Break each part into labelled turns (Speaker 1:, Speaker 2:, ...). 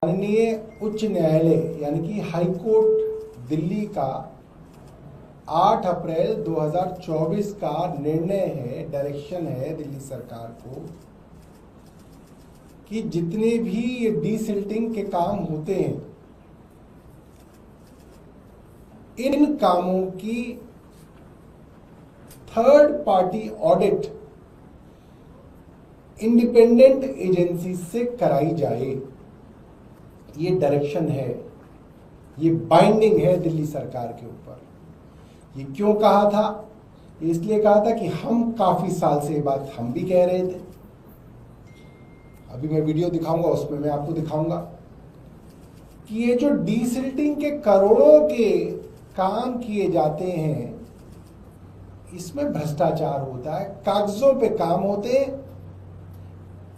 Speaker 1: माननीय उच्च न्यायालय यानी कि हाई कोर्ट दिल्ली का 8 अप्रैल 2024 का निर्णय है, डायरेक्शन है दिल्ली सरकार को कि जितने भी ये डीसिल्टिंग के काम होते हैं, इन कामों की third party audit independent agency से कराई जाए। ये डायरेक्शन है, ये बाइंडिंग है दिल्ली सरकार के ऊपर। ये क्यों कहा था? इसलिए कहा था कि हम काफी साल से ये बात हम भी कह रहे थे। अभी मैं वीडियो दिखाऊंगा, उसमें मैं आपको दिखाऊंगा कि ये जो डीसिल्टिंग के करोड़ों के काम किए जाते हैं, इसमें भ्रष्टाचार होता है। कागजों पे काम होते हैं,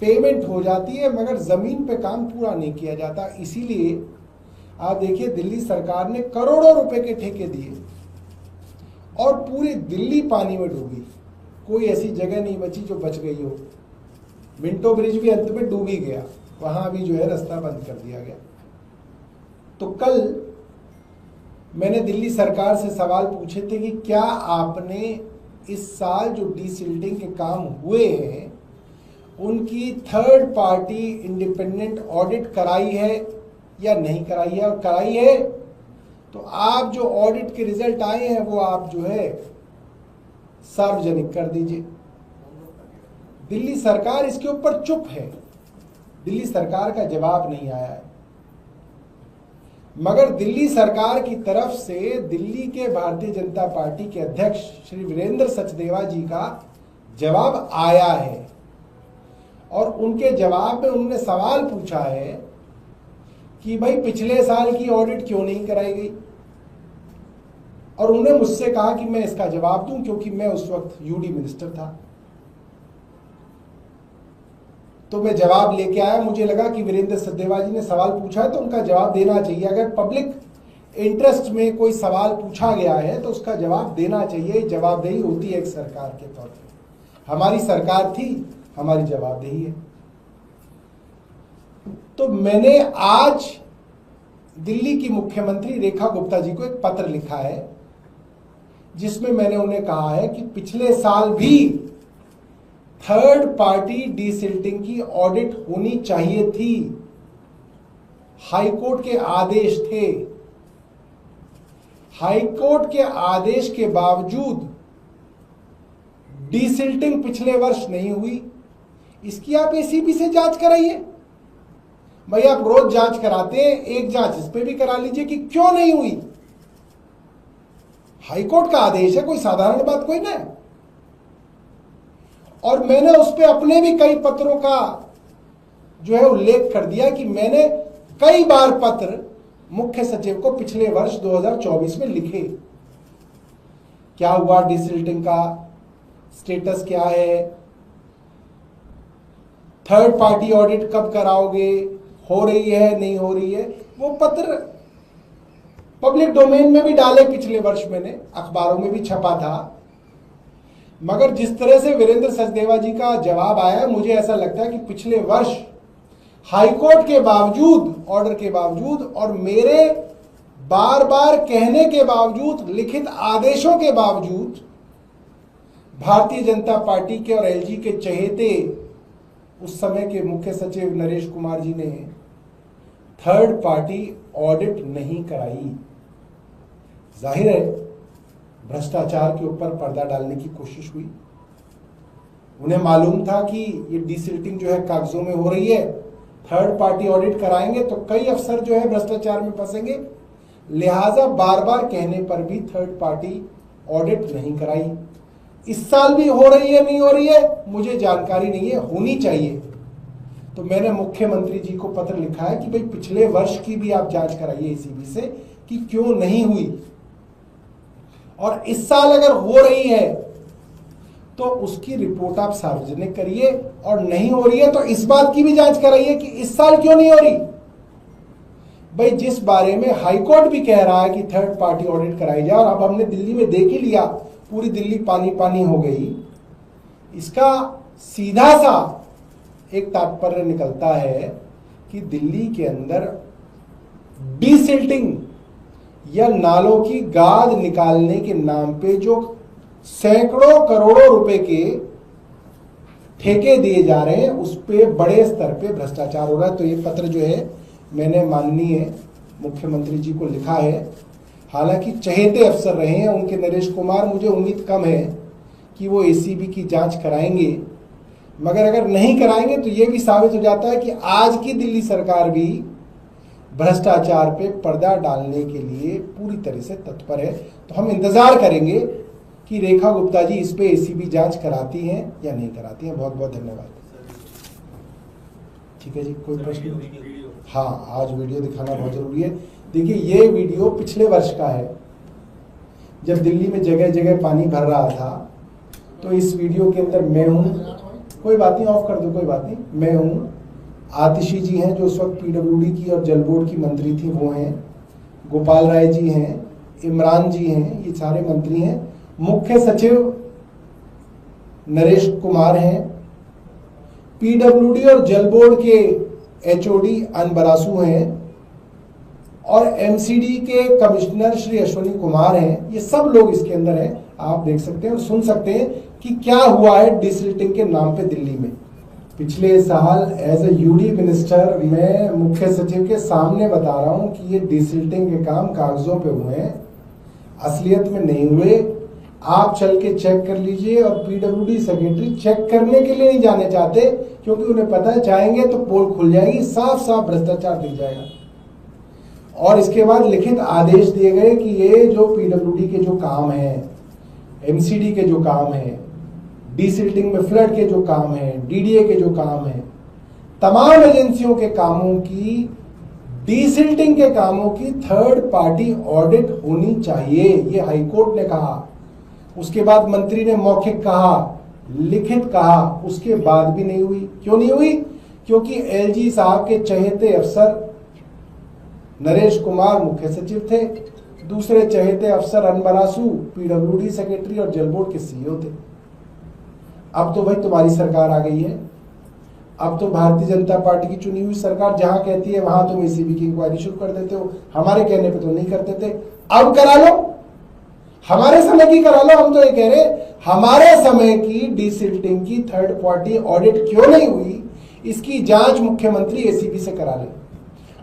Speaker 1: पेमेंट हो जाती है, मगर जमीन पे काम पूरा नहीं किया जाता। इसीलिए आप देखिए, दिल्ली सरकार ने करोड़ों रुपए के ठेके दिए और पूरी दिल्ली पानी में डूबी। कोई ऐसी जगह नहीं बची जो बच गई हो। मिंटो ब्रिज भी अंत में डूब ही गया, वहां भी जो है रास्ता बंद कर दिया गया। तो कल मैंने दिल्ली सरकार से सवाल पूछे थे कि क्या आपने इस साल जो डीसिल्टिंग के काम हुए हैं उनकी थर्ड पार्टी इंडिपेंडेंट ऑडिट कराई है या नहीं कराई है, और कराई है तो आप जो ऑडिट के रिजल्ट आए हैं वो आप जो है सार्वजनिक कर दीजिए। दिल्ली सरकार इसके ऊपर चुप है, दिल्ली सरकार का जवाब नहीं आया है। मगर दिल्ली सरकार की तरफ से दिल्ली के भारतीय जनता पार्टी के अध्यक्ष श्री वीरेंद्र सचदेवा जी का जवाब आया है, और उनके जवाब में उन्होंने सवाल पूछा है कि भाई पिछले साल की ऑडिट क्यों नहीं कराई गई। और उन्होंने मुझसे कहा कि मैं इसका जवाब दूं क्योंकि मैं उस वक्त यूडी मिनिस्टर था। तो मैं जवाब लेके आया। मुझे लगा कि वीरेंद्र सचदेवा जी ने सवाल पूछा है तो उनका जवाब देना चाहिए। अगर पब्लिक इंटरेस्ट में कोई सवाल पूछा गया है तो उसका जवाब देना चाहिए। जवाबदेही होती है एक सरकार के तौर पर। हमारी सरकार थी, हमारी जवाबदेही है। तो मैंने आज दिल्ली की मुख्यमंत्री रेखा गुप्ता जी को एक पत्र लिखा है जिसमें मैंने उन्हें कहा है कि पिछले साल भी थर्ड पार्टी डीसिल्टिंग की ऑडिट होनी चाहिए थी। हाईकोर्ट के आदेश थे। हाईकोर्ट के आदेश के बावजूद डीसिल्टिंग पिछले वर्ष नहीं हुई। इसकी आप एसीबी से जांच कराइए। भाई आप रोज जांच कराते हैं, एक जांच इस पे भी करा लीजिए कि क्यों नहीं हुई। हाईकोर्ट का आदेश है, कोई साधारण बात कोई ना। और मैंने उस पे अपने भी कई पत्रों का जो है उल्लेख कर दिया कि मैंने कई बार पत्र मुख्य सचिव को पिछले वर्ष 2024 में लिखे। क्या हुआ, डीसिल्टिंग का स्टेटस क्या है, थर्ड पार्टी ऑडिट कब कराओगे, हो रही है नहीं हो रही है। वो पत्र पब्लिक डोमेन में भी डाले, पिछले वर्ष मैंने अखबारों में भी छपा था। मगर जिस तरह से वीरेंद्र सचदेवा जी का जवाब आया, मुझे ऐसा लगता है कि पिछले वर्ष हाईकोर्ट के बावजूद, ऑर्डर के बावजूद और मेरे बार बार कहने के बावजूद, लिखित आदेशों के बावजूद, भारतीय जनता पार्टी के और एलजी के चहेते उस समय के मुख्य सचिव नरेश कुमार जी ने थर्ड पार्टी ऑडिट नहीं कराई। जाहिर है भ्रष्टाचार के ऊपर पर्दा डालने की कोशिश हुई। उन्हें मालूम था कि ये डीसिल्टिंग जो है कागजों में हो रही है, थर्ड पार्टी ऑडिट कराएंगे तो कई अफसर जो है भ्रष्टाचार में फंसेंगे। लिहाजा बार बार कहने पर भी थर्ड पार्टी ऑडिट नहीं कराई। इस साल भी हो रही है नहीं हो रही है मुझे जानकारी नहीं है, होनी चाहिए। तो मैंने मुख्यमंत्री जी को पत्र लिखा है कि भाई पिछले वर्ष की भी आप जांच कराइए एसीबी से कि क्यों नहीं हुई, और इस साल अगर हो रही है तो उसकी रिपोर्ट आप सार्वजनिक करिए, और नहीं हो रही है तो इस बात की भी जांच कराइए कि इस साल क्यों नहीं हो रही। भाई जिस बारे में हाईकोर्ट भी कह रहा है कि थर्ड पार्टी ऑडिट कराई जाए, और अब हमने दिल्ली में देख ही लिया, पूरी दिल्ली पानी पानी हो गई। इसका सीधा सा एक तात्पर्य निकलता है कि दिल्ली के अंदर डीसिल्टिंग या नालों की गाद निकालने के नाम पे जो सैकड़ों करोड़ों रुपए के ठेके दिए जा रहे हैं, उस पे बड़े स्तर पे भ्रष्टाचार हो रहा है। तो ये पत्र जो है मैंने माननीय मुख्यमंत्री जी को लिखा है। हालांकि चहेते अफसर रहे हैं उनके नरेश कुमार, मुझे उम्मीद कम है कि वो एसीबी की जांच कराएंगे, मगर अगर नहीं कराएंगे तो ये भी साबित हो जाता है कि आज की दिल्ली सरकार भी भ्रष्टाचार पे पर्दा डालने के लिए पूरी तरह से तत्पर है। तो हम इंतजार करेंगे कि रेखा गुप्ता जी इस पे एसीबी जांच कराती हैं या नहीं कराती हैं। बहुत बहुत धन्यवाद। ठीक है जी, कोई प्रश्न? हाँ, आज वीडियो दिखाना बहुत जरूरी है। देखिए, ये वीडियो पिछले वर्ष का है, जब दिल्ली में जगह जगह पानी भर रहा था। तो इस वीडियो के अंदर मैं हूं, कोई बात नहीं, ऑफ कर दो, कोई बात नहीं, मैं हूं, आतिशी जी हैं जो उस वक्त पीडब्ल्यूडी की और जल बोर्ड की मंत्री थी, वो हैं, गोपाल राय जी हैं, इमरान जी हैं, ये सारे मंत्री हैं, मुख्य सचिव नरेश कुमार हैं, पीडब्ल्यूडी और जल बोर्ड के एचओडी अनबरासू हैं, और एमसीडी के कमिश्नर श्री अश्वनी कुमार हैं। ये सब लोग इसके अंदर हैं। आप देख सकते हैं और सुन सकते हैं कि क्या हुआ है डिसिल्टिंग के नाम पे दिल्ली में। पिछले साल एज ए यूडी मिनिस्टर मैं मुख्य सचिव के सामने बता रहा हूं कि ये डिसिल्टिंग के काम कागजों पे हुए हैं, असलियत में नहीं हुए। आप चल के चेक कर लीजिए। और पीडब्ल्यूडी सेक्रेटरी चेक करने के लिए नहीं जाने चाहते, क्योंकि उन्हें पता है जाएंगे तो पोल खुल जाएगी, साफ साफ भ्रष्टाचार दिख जाएगा। और इसके बाद लिखित आदेश दिए गए कि ये जो पीडब्ल्यूडी के जो काम है, एमसीडी के जो काम है, डीसिल्टिंग में फ्लड के जो काम है, डीडीए के जो काम है, तमाम एजेंसियों के कामों की, डीसिल्टिंग के कामों की थर्ड पार्टी ऑडिट होनी चाहिए, ये हाईकोर्ट ने कहा। उसके बाद मंत्री ने मौखिक कहा, लिखित कहा, उसके बाद भी नहीं हुई। क्यों नहीं हुई? क्योंकि एलजी साहब के चहेते अफसर नरेश कुमार मुख्य सचिव थे, दूसरे चहेते अफसर अनबरासू पीडब्ल्यूडी सेक्रेटरी और जल बोर्ड के सीईओ थे। अब तो भाई तुम्हारी सरकार आ गई है, अब तो भारतीय जनता पार्टी की चुनी हुई सरकार जहां कहती है वहां तुम एसीबी की इंक्वायरी शुरू कर देते हो। हमारे कहने पे तो नहीं करते थे, अब करा लो, हमारे समय की करा लो। हम तो ये कह रहे हमारे समय की डीसिल्टिंग की थर्ड पार्टी ऑडिट क्यों नहीं हुई, इसकी जांच मुख्यमंत्री एसीबी से करा ले।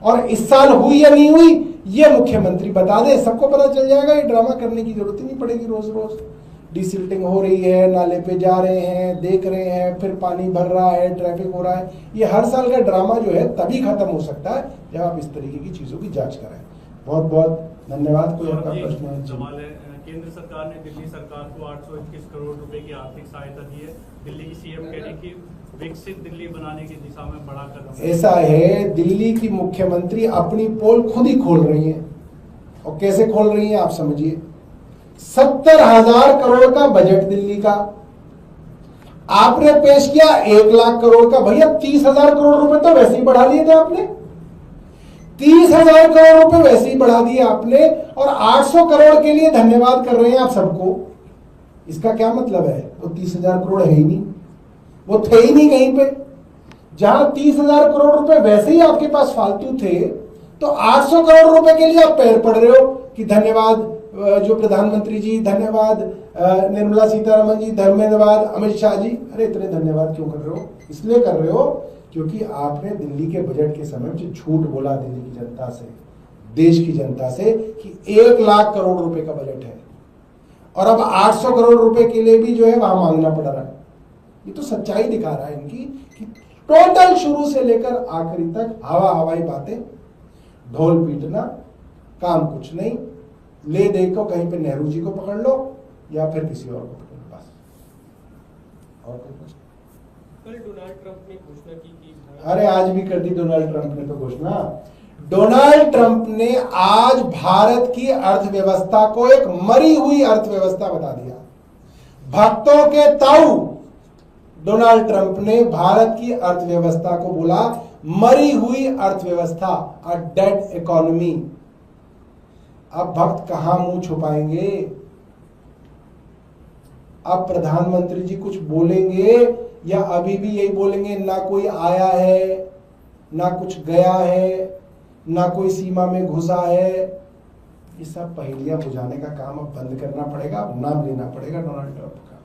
Speaker 1: और इस साल हुई या नहीं हुई ये मुख्यमंत्री बता दे, सबको पता चल जाएगा। ये ड्रामा करने की जरूरत ही नहीं पड़ेगी। रोज रोज डीसिल्टिंग हो रही है, नाले पे जा रहे हैं, देख रहे हैं, फिर पानी भर रहा है, ट्रैफिक हो रहा है। ये हर साल का ड्रामा जो है तभी खत्म हो सकता है जब आप इस तरीके की चीजों की जांच कराएं। बहुत बहुत धन्यवाद। कोई आपका प्रश्न है?
Speaker 2: केंद्र सरकार ने दिल्ली सरकार को 821 करोड़ रुपए की आर्थिक सहायता दी है। दिल्ली की सीएम कह रही कि विकसित दिल्ली बनाने की दिशा में बड़ा कदम।
Speaker 1: ऐसा है, दिल्ली की मुख्यमंत्री अपनी पोल खुद ही खोल रही हैं। और कैसे खोल रही हैं आप समझिए। 70,000 करोड़ का बजट दिल्ली का आपने पेश किया, 1 लाख करोड़ का। भैया 30,000 करोड़ रुपए तो वैसे ही बढ़ा लिए थे आपने, 30,000 करोड़ रुपए वैसे ही बढ़ा दिए आपने, और 800 करोड़ के लिए धन्यवाद कर रहे हैं आप सबको। इसका क्या मतलब है? वो 30,000 करोड़ है ही नहीं, वो थे ही नहीं कहीं पे। जहां 30,000 करोड़ रुपए वैसे ही आपके पास फालतू थे, तो 800 करोड़ रुपए के लिए आप पैर पड़ रहे हो कि धन्यवाद जो प्रधानमंत्री जी, धन्यवाद निर्मला सीतारमन जी, धन्यवाद अमित शाह जी। अरे इतने धन्यवाद क्यों कर रहे हो? इसलिए कर रहे हो क्योंकि आपने दिल्ली के बजट के समय में झूठ बोला दिल्ली की जनता से, देश की जनता से, कि 1 लाख करोड़ रुपए का बजट है, और अब 800 करोड़ रुपए के लिए भी जो है वहां मांगना पड़ रहा है। ये तो सच्चाई दिखा रहा है इनकी कि टोटल शुरू से लेकर आखिरी तक हवाई बातें, ढोल पीटना, काम कुछ नहीं। ले दे को कहीं पे नेहरू जी को पकड़ लो या फिर किसी और को पकड़ लो, बस। और कोई प्रश्न?
Speaker 2: कल डोनाल्ड ट्रंप ने घोषणा की कि,
Speaker 1: अरे आज भी कर दी डोनाल्ड ट्रंप ने तो घोषणा। डोनाल्ड ट्रंप ने आज भारत की अर्थव्यवस्था को एक मरी हुई अर्थव्यवस्था बता दिया। भक्तों के ताऊ डोनाल्ड ट्रंप ने भारत की अर्थव्यवस्था को बोला मरी हुई अर्थव्यवस्था, अ डेड इकोनॉमी। अब भक्त कहां मुंह छुपाएंगे? अब प्रधानमंत्री जी कुछ बोलेंगे या अभी भी यही बोलेंगे ना कोई आया है, ना कुछ गया है, ना कोई सीमा में घुसा है। ये सब पहेलियां बुझाने का काम अब बंद करना पड़ेगा, अब नाम लेना पड़ेगा डोनाल्ड ट्रंप का।